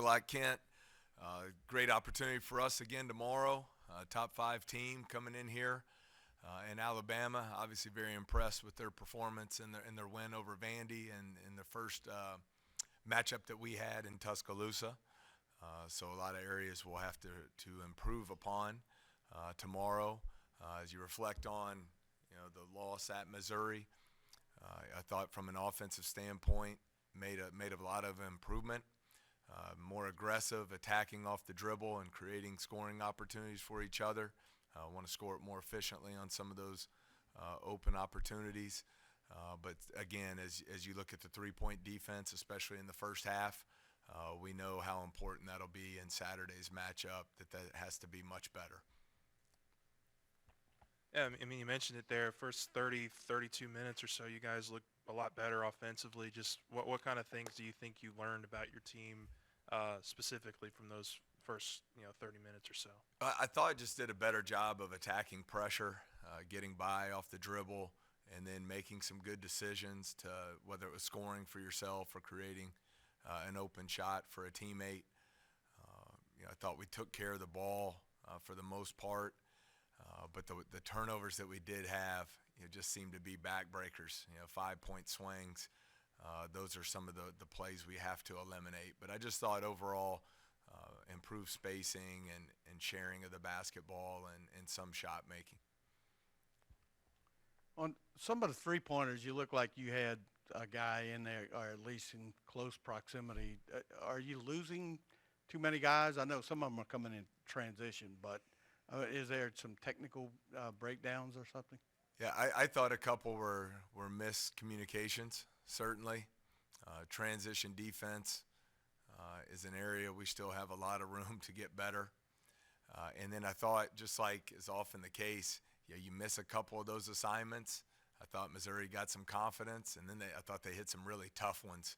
lot, Kent. Great opportunity for us again tomorrow. Top 5 team coming in here in Alabama. Obviously, very impressed with their performance in their win over Vandy and in the first matchup that we had in Tuscaloosa. So a lot of areas we'll have to improve upon tomorrow. As you reflect on the loss at Missouri, I thought from an offensive standpoint made a lot of improvement. More aggressive, attacking off the dribble and creating scoring opportunities for each other. Want to score it more efficiently on some of those open opportunities. But again, as you look at the three-point defense, especially in the first half, we know how important that'll be in Saturday's matchup, that has to be much better. Yeah, I mean, you mentioned it there. First 30, 32 minutes or so, you guys look a lot better offensively. Just what kind of things do you think you learned about your team specifically from those first 30 minutes or so? I thought I just did a better job of attacking pressure, getting by off the dribble, and then making some good decisions to whether it was scoring for yourself or creating an open shot for a teammate. I thought we took care of the ball for the most part, but the turnovers that we did have just seemed to be backbreakers. 5-point swings. Those are some of the plays we have to eliminate. But I just thought overall improved spacing and sharing of the basketball and some shot making. On some of the three-pointers, you look like you had a guy in there, or at least in close proximity. Are you losing too many guys? I know some of them are coming in transition, but is there some technical breakdowns or something? Yeah, I thought a couple were miscommunications, certainly. Transition defense is an area we still have a lot of room to get better. And then I thought, just like is often the case, you miss a couple of those assignments. I thought Missouri got some confidence, and then I thought they hit some really tough ones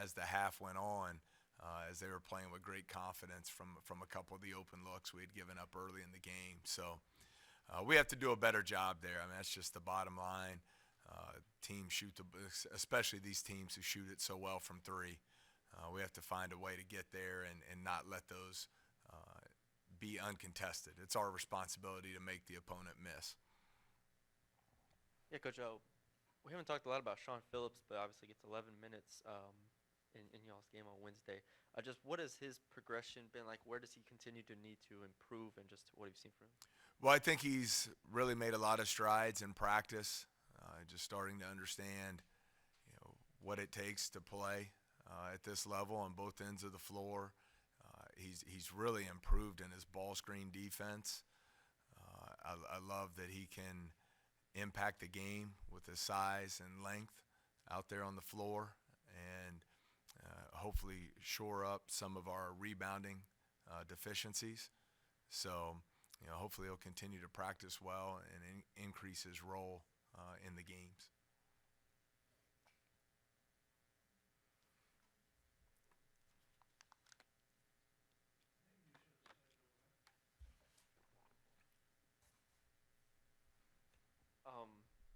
as the half went on, as they were playing with great confidence from a couple of the open looks we had given up early in the game. So we have to do a better job there. I mean, that's just the bottom line. Teams especially these teams who shoot it so well from three. We have to find a way to get there and not let those be uncontested. It's our responsibility to make the opponent miss. Yeah, Coach. We haven't talked a lot about Sean Phillips, but obviously gets 11 minutes in y'all's game on Wednesday. Just what has his progression been like? Where does he continue to need to improve, and just what have you seen from him? Well, I think he's really made a lot of strides in practice, just starting to understand, what it takes to play at this level on both ends of the floor. He's really improved in his ball screen defense. I love that he can impact the game with his size and length out there on the floor, and hopefully shore up some of our rebounding deficiencies. So, hopefully he'll continue to practice well and increase his role in the games.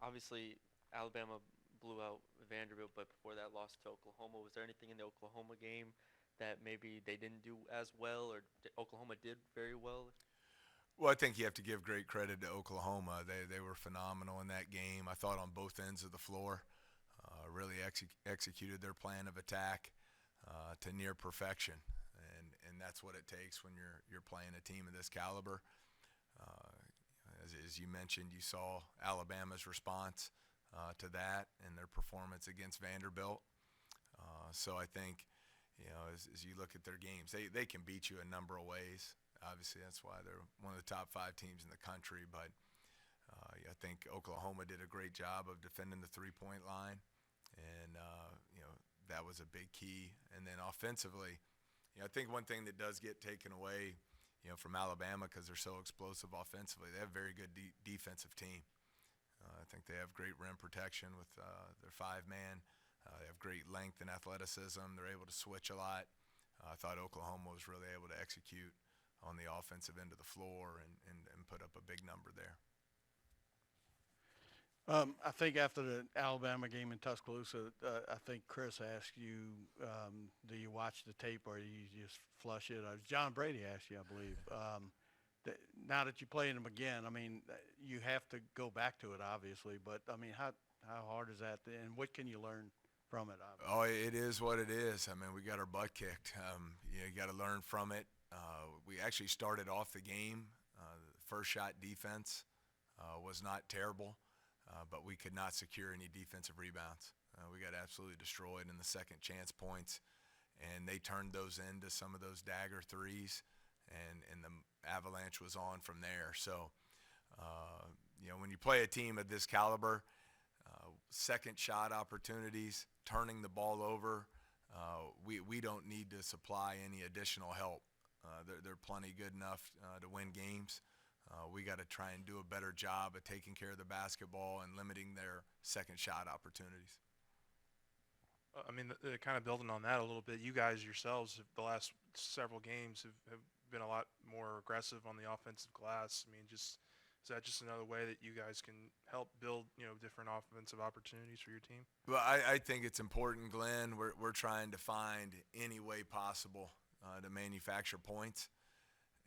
Obviously, Alabama blew out Vanderbilt, but before that, lost to Oklahoma. Was there anything in the Oklahoma game that maybe they didn't do as well, or Oklahoma did very well? Well, I think you have to give great credit to Oklahoma. They were phenomenal in that game. I thought on both ends of the floor, really executed their plan of attack to near perfection, and that's what it takes when you're playing a team of this caliber. As you mentioned, you saw Alabama's response to that and their performance against Vanderbilt. So I think, as you look at their games, they can beat you a number of ways. Obviously, that's why they're one of the top 5 teams in the country. But I think Oklahoma did a great job of defending the three-point line, and that was a big key. And then offensively, I think one thing that does get taken away, from Alabama, because they're so explosive offensively, they have a very good defensive team. I think they have great rim protection with their 5-man. They have great length and athleticism. They're able to switch a lot. I thought Oklahoma was really able to execute on the offensive end of the floor and put up a big number there. I think after the Alabama game in Tuscaloosa, I think Chris asked you, do you watch the tape or you just flush it? John Brady asked you, I believe. Now that you're playing them again, I mean, you have to go back to it, obviously. But I mean, how hard is that, and what can you learn from it? Obviously? Oh, it is what it is. I mean, we got our butt kicked. You got to learn from it. We actually started off the game. The first shot defense was not terrible, but we could not secure any defensive rebounds. We got absolutely destroyed in the second chance points, and they turned those into some of those dagger threes, and the avalanche was on from there. So, when you play a team of this caliber, second shot opportunities, turning the ball over, we don't need to supply any additional help. They're plenty good enough to win games. We got to try and do a better job of taking care of the basketball and limiting their second shot opportunities. I mean, kind of building on that a little bit, you guys yourselves, the last several games have been a lot more aggressive on the offensive glass. I mean, is that just another way that you guys can help build, different offensive opportunities for your team? Well, I think it's important, Glenn. We're trying to find any way possible to manufacture points.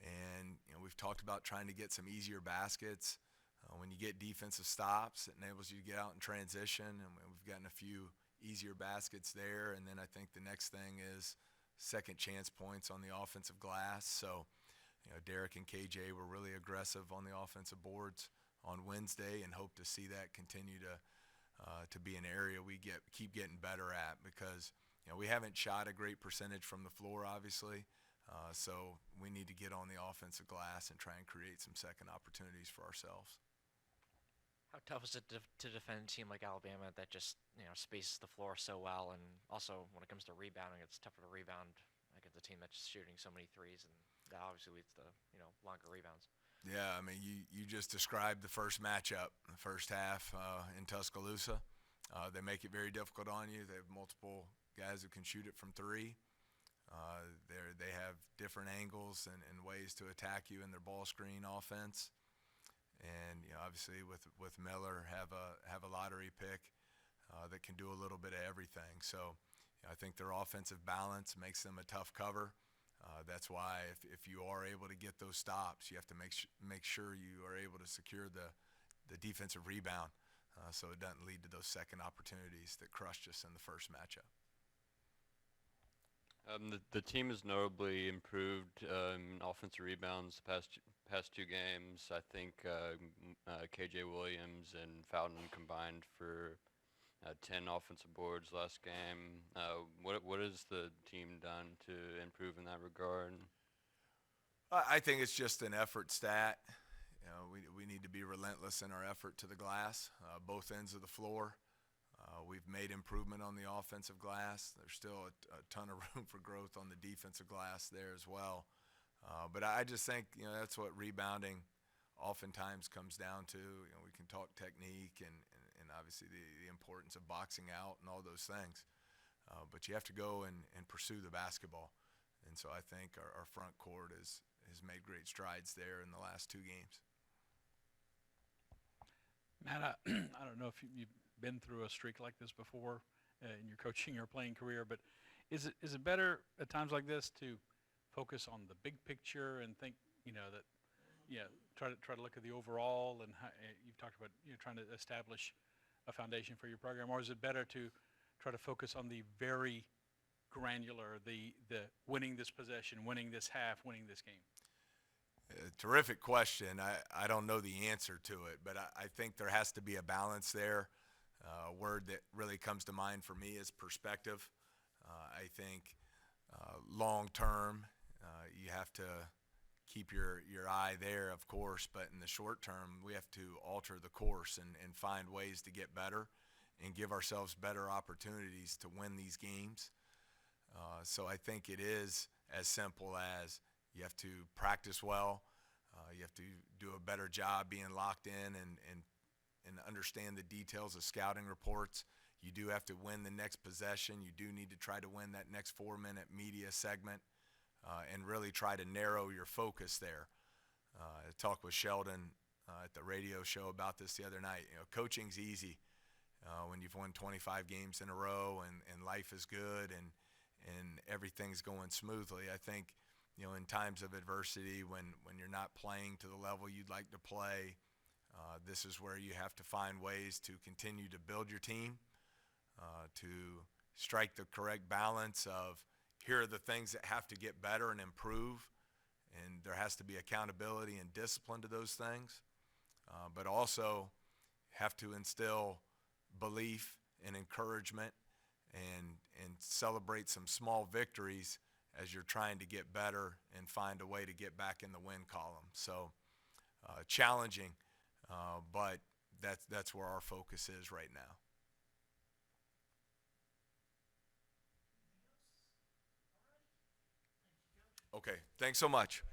And, we've talked about trying to get some easier baskets. When you get defensive stops, it enables you to get out in transition, and we've gotten a few easier baskets there. And then I think the next thing is second chance points on the offensive glass. So, Derek and KJ were really aggressive on the offensive boards on Wednesday, and hope to see that continue to be an area we keep getting better at, because we haven't shot a great percentage from the floor, obviously. So we need to get on the offensive glass and try and create some second opportunities for ourselves. How tough is it to defend a team like Alabama that just spaces the floor so well, and also when it comes to rebounding, it's tougher to rebound against a team that's shooting so many threes, and that obviously leads to longer rebounds. Yeah, I mean, you just described the first matchup, the first half in Tuscaloosa. They make it very difficult on you. They have multiple guys who can shoot it from three. They have different angles and ways to attack you in their ball screen offense. And obviously with Miller have a lottery pick that can do a little bit of everything. So I think their offensive balance makes them a tough cover. That's why if you are able to get those stops, you have to make sure you are able to secure the defensive rebound, so it doesn't lead to those second opportunities that crushed us in the first matchup. The team has notably improved in offensive rebounds the past two games. I think KJ Williams and Fountain combined for 10 offensive boards last game. What has the team done to improve in that regard? I think it's just an effort stat. We need to be relentless in our effort to the glass, both ends of the floor. We've made improvement on the offensive glass. There's still a ton of room for growth on the defensive glass there as well. But I just think, that's what rebounding oftentimes comes down to. We can talk technique and obviously the importance of boxing out and all those things. But you have to go and pursue the basketball. And so I think our front court has made great strides there in the last two games. Matt, I don't know if you've been through a streak like this before in your coaching or playing career, but is it better at times like this to focus on the big picture and think, try to look at the overall, and how, you've talked about trying to establish a foundation for your program, or is it better to try to focus on the very granular, the winning this possession, winning this half, winning this game? Terrific question. I don't know the answer to it, but I think there has to be a balance there. A word that really comes to mind for me is perspective. I think long term, you have to keep your eye there, of course, but in the short term, we have to alter the course and find ways to get better and give ourselves better opportunities to win these games. So I think it is as simple as you have to practice well. You have to do a better job being locked in and understand the details of scouting reports. You do have to win the next possession. You do need to try to win that next 4-minute media segment and really try to narrow your focus there. I talked with Sheldon at the radio show about this the other night. Coaching's easy when you've won 25 games in a row and life is good and everything's going smoothly. I think, in times of adversity, when you're not playing to the level you'd like to play, this is where you have to find ways to continue to build your team, to strike the correct balance of here are the things that have to get better and improve, and there has to be accountability and discipline to those things, but also have to instill belief and encouragement and celebrate some small victories as you're trying to get better and find a way to get back in the win column. So challenging, but that's where our focus is right now. Okay, thanks so much.